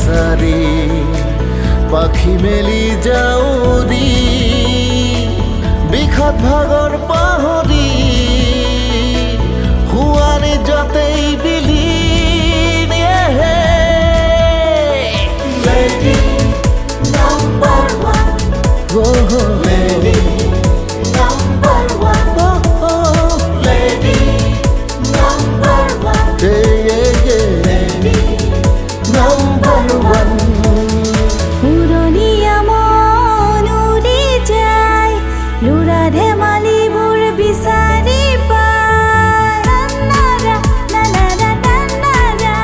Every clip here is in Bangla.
সারি পাখি মেলি যাউরি বিখাত ভাগর পাহরি হুয়ানি যতেই বিলি Lady number one, oh, lady number one, oh, lady number one, yeah, lady number one. পুরনিয়া মন উড়ে যায় লুরা ধেমালি বুড় বিসারি পায় নানারা নানারা নানারা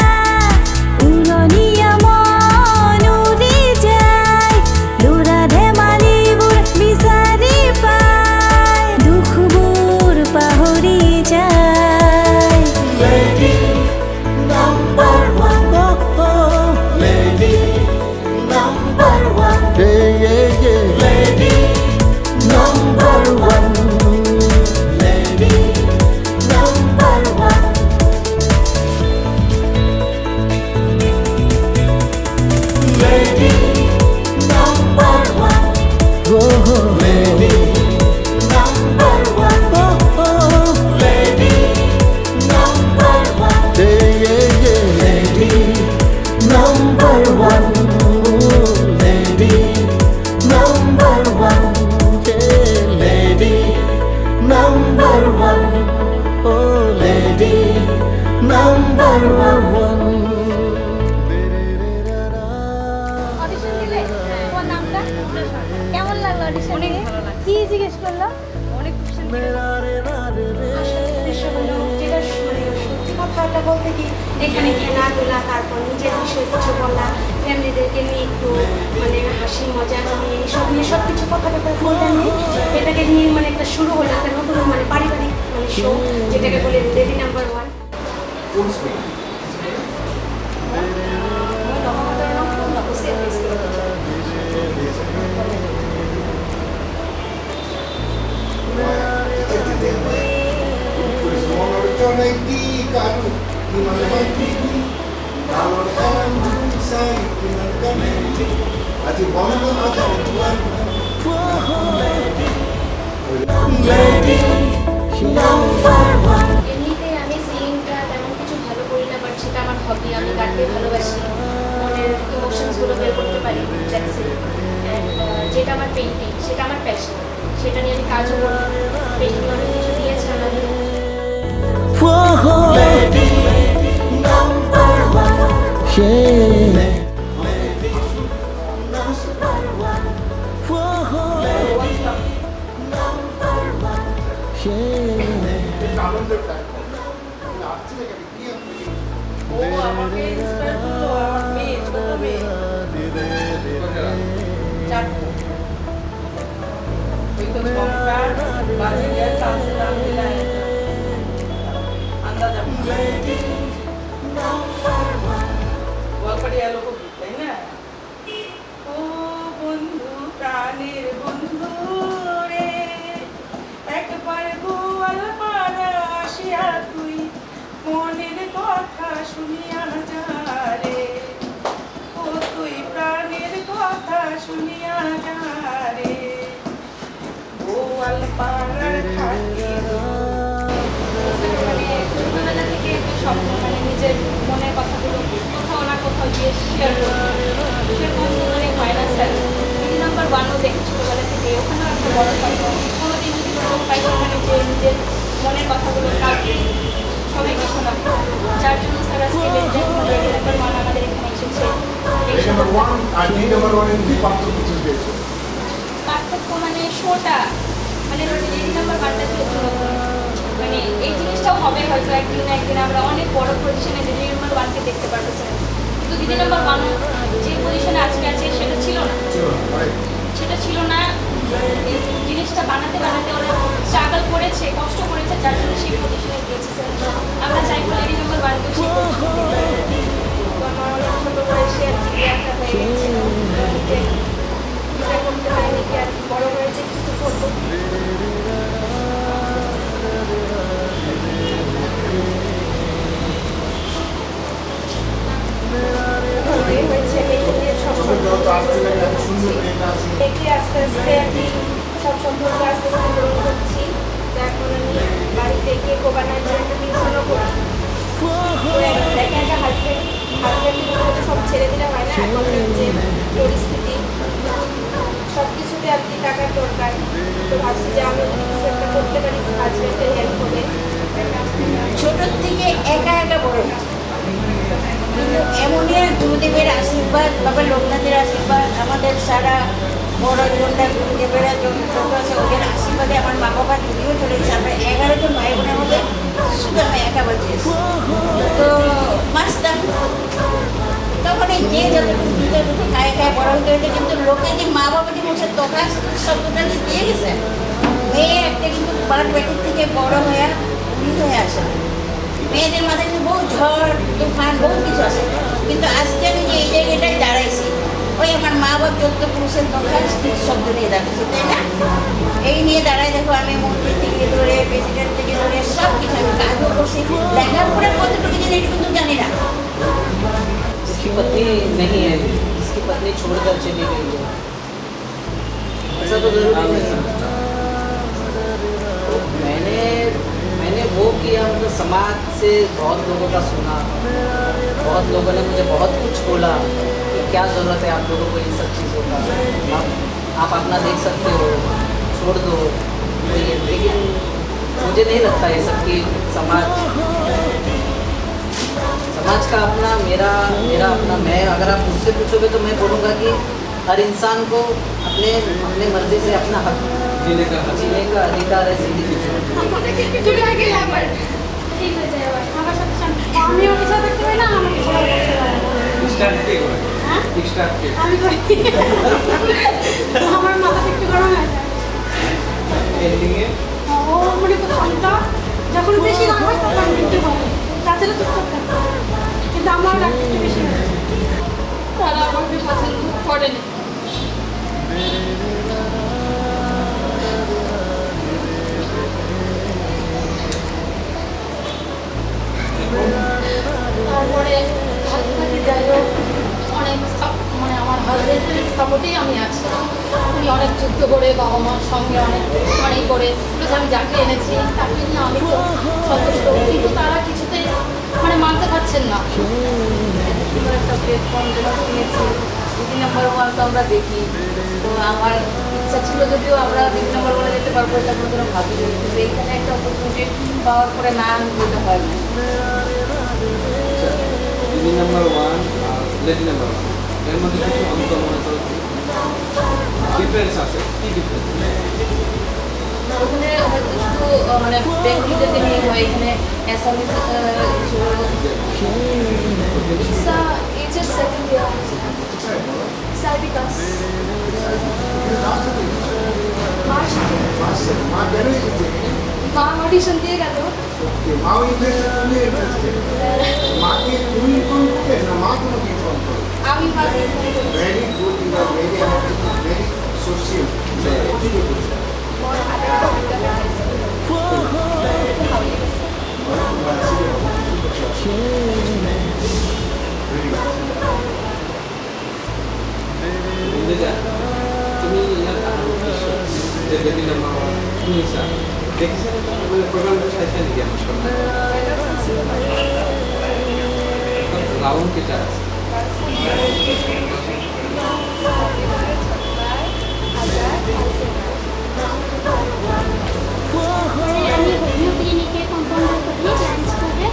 পুরনিয়া মন উড়ে যায় লুরা ধেমালি বুড় বিসারি পায় দুঃখ বুড় পাহরি যায় Lady number one, oh, oh, lady number one, yeah, lady number one, lady number one, lady number one, oh, lady number one, oh, oh, lady number one, yeah, lady number one, lady number one, yeah, lady number one, oh, lady number one. Audition দিলে তোমার নামটা কেমন লাগলো অডিশন? অনেক ভালো লাগলো। কি জিজ্ঞেস করলো? অনেক কোশ্চেন যেটা মানে সত্যি কথাটা বলতে কি এখানে খেলাধুলা তারপর নিজের বিষয়ে কিছু বলা ফ্যামিলিদেরকে নিয়ে একটু মানে হাসি মজা নিয়ে সব কিছু কথা বলতে নিয়ে এটাকে নিয়ে মানে একটা শুরু হলো একটা নতুন মানে পারিবারিক মানে শো যেটাকে বলে lady number one. Lady number one. এমনিতে আমি সিঙ্গিংটা তেমন কিছু ভালো করি না বাট সেটা আমার হবি আমি গানকে ভালোবাসি মনের ইমোশনসগুলো বের করতে পারি যেটা আমার পেইন্টিং সেটা আমার প্যাশন সেটা নিয়ে আমি কাজও করি পেইন্টিং অনেক কিছু দিয়েছে আমাকে Whoa, lady number one, yeah. Lady number one, whoa, lady number one, yeah. ও আমাকে ইন্সপায়ার করলো আমার মেয়ে ছোট মেয়ে চারটে ওই তো কম্পার বাজিয়ার চান্সেলার মিলায় আন্দাজ আমি গল্পটি এলো খুব তাই না ও বন্ধু প্রাণের বন্ধু রে একবার গোয়াল পাড়া আসিয়া তুই মনের কথা শুনিয়া যা রে ও তুই প্রাণের কথা শুনিয়া যা রে গোয়াল পাড়ার খাটি মানে ছোটবেলা থেকে একটা স্বপ্ন মানে নিজের মনের কথাগুলো কোথাও না কোথাও গিয়ে শেয়ার করতে সেরকম অনেক হয় না স্যার দিদি নাম্বার ওয়ানও দেখি ছোটবেলা থেকে ওখানেও একটা বড় স্বপ্ন কোনোদিন যদি সুযোগ পাই ওখানে যে নিজের মনের কথাগুলো কাউকে সবাইকে শোনাবো যার জন্য স্যার আজকে দিদি নাম্বার ওয়ান আমাদের এখানে এসেছে পার্থক্য মানে শোটা মানে দিদি নাম্বার ওয়ানটা যেহেতু মানে এই জিনিসটাও হবে হয়তো একদিন না একদিন আমরা অনেক বড় পজিশনে দিদি নাম্বার ওয়ানকে দেখতে পারবো স্যার কিন্তু দিদি নাম্বার ওয়ান যে পজিশনে আজকে আছে সেটা ছিল না এই জিনিসটা বানাতে ওরা স্ট্রাগল করেছে কষ্ট করেছে যার জন্য সেই পজিশনে গিয়েছে স্যার আমরা চাইবো দিদি নাম্বার ওয়ানকেও সেই পজিশনে আমার অনেক ছোটো বয়সে আর কি একটা হয়ে গেছে করতে পারিনি কি আর বড় হয়েছে কিছু করবো হয়েছে ছেড়ে দিলে হয় না, এখনকার যে পরিস্থিতি সব কিছুতে আর কি টাকার দরকার। তো ভাবছি যে আমি যদি কিছু একটা করতে পারি হাজব্যান্ডের হেল্প হবে। ছোটোর থেকে একা একা বড় হয়েছে, কিন্তু এমনই গুরুদেবের আশীর্বাদ, বাবা লোকনাথের আশীর্বাদ, আমাদের সারা বড় জনটা গুরুদেবের যত আছে ওদের আশীর্বাদে আমার মা বাবা যদিও চলেছে। আমরা 11 জন ভাই বোনের মধ্যে শুধু আমি একা বাঁচিয়েছি। তো বাঁচতাম তখন এই যে যতটুকু দুধে দুধে খায় খায় বড় হতে হতে, কিন্তু লোকে যে মা বাবা যে মুখে তোকা শব্দটা যে দিয়ে গেছে, মেয়ে একটা কিন্তু বাদ ব্যাটির থেকে বড় হয়ে উন্নীত হয়ে আসে। মেয়েদের মাথায় কিন্তু বহু ঝড় তুফান বহু কিছু আসে, কিন্তু আজকে আমি যে এই জায়গাটায় দাঁড়াইছি ওই আমার মা বাপ যত পুরুষের দরকার শব্দ নিয়ে দাঁড়িয়েছি, তাই না? এই নিয়ে দাঁড়ায় দেখো আমি মন্ত্রী থেকে ধরে প্রেসিডেন্ট থেকে ধরে সব কিছু আমি কাজও করছি। লেখাপড়ার কতটুকু জিনিস এটা কিন্তু জানি না। जिसकी पत्नी नहीं है, जिसकी पत्नी छोड़कर चली गई है, ऐसा तो जरूरी नहीं है। तो मैंने वो किया, मतलब समाज से बहुत लोगों का सुना, बहुत लोगों ने मुझे बहुत कुछ बोला कि क्या ज़रूरत है आप लोगों को इन सब चीज़ों का, आप अपना देख सकते हो, छोड़ दो। तो ये लेकिन मुझे नहीं लगता ये सब कि समाज का अपना, मेरा अपना, मैं अगर आप मुझसे पूछोगे तो मैं बोलूँगा कि हर इंसान को अपने मर्जी से अपना हक जीने का अधिकार है जिंदगी में। চলে গেলে আবার ঠিক হয়ে যায়, আবার আমার সাথে আমিও কিছু থাকতে পারি না, আমাকে কিছু করতে পারে না। হ্যাঁ? আমি করি। আমার মাথা একটু গরম হয়ে যায়। ও মানে তো ঠান্ডা যখন বেশি না হয় তখন একটু হয়, তাছাড়া তো করতে হয়। কিন্তু আমার একটু বেশি হয়। তারা আমাকে পছন্দ করেনি। তারপরে থাকতে যাই হোক অনেক মানে আমার হাজবেন্ডের সাপোর্টেই আমি আছি। উনি অনেক যুদ্ধ করে বাবা মার সঙ্গে অনেক করে প্লাস আমি যাকে এনেছি তাকে নিয়ে আমি তো সন্তুষ্ট, কিন্তু তারা কিছুতেই মানে মানতে পারছেন না। একটা প্ল্যাটফর্ম যেটা কিনেছি দিদি নাম্বার 1 তো আমরা দেখি, তো আমার ইচ্ছা ছিল যদিও আমরা দিদি নাম্বার 1 যেতে পারবো এটা কোনো ভাবিনি, কিন্তু এইখানে একটা অপরচুনিটি পাওয়ার পরে না আমি বলতে হয় না। দিদি নাম্বার 1 আর লেডি নাম্বার 1 এর মধ্যে কিছু অন্তর মনে করো ডিফারেন্স আছে, কি ডিফারেন্স? ওখানে হয়তো শুধু মানে বেঙ্গলিদেরকে নিয়ে হয়, এখানে অ্যাসামিজ এজের সেকেন্ড ইয়ার সার্ভিকাস মা অডিশন দিয়ে গেল। আমি মাকে তুমি যে বেবি নাম্বার 1 শুনিছা দেখছেন প্রোগ্রামটা চাইছেন নাকি আমার সঙ্গে রাউন্ড কেটা আছে আমি হোমিও ক্লিনিকে কম্পাউন্ডার করি লাঞ্চ করে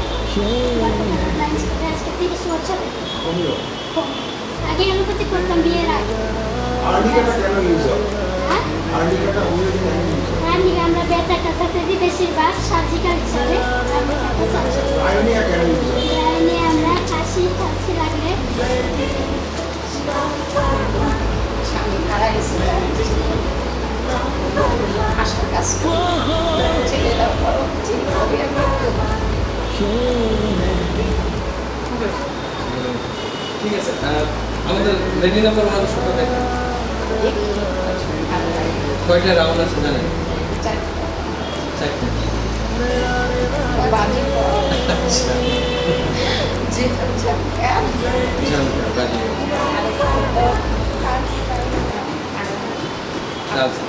আজকে 30 বছর। আগে অ্যালোপ্যাথি করতাম বিয়ের আগে। আমরা ব্যথা ট্যাথাতে দিই বেশিরভাগ সার্জিক্যাল হিসাবে। আমরা কাশি লাগলে স্বামী মারা গেছে, আশার কাজ ছেলেরা বড় চিন্তা ঠিক আছে। আমাদের লেডি নাম্বার 1 শুরু দেখেন কয়টা রাউন্ড আছে জানেন? 4টা। বাজি আচ্ছা।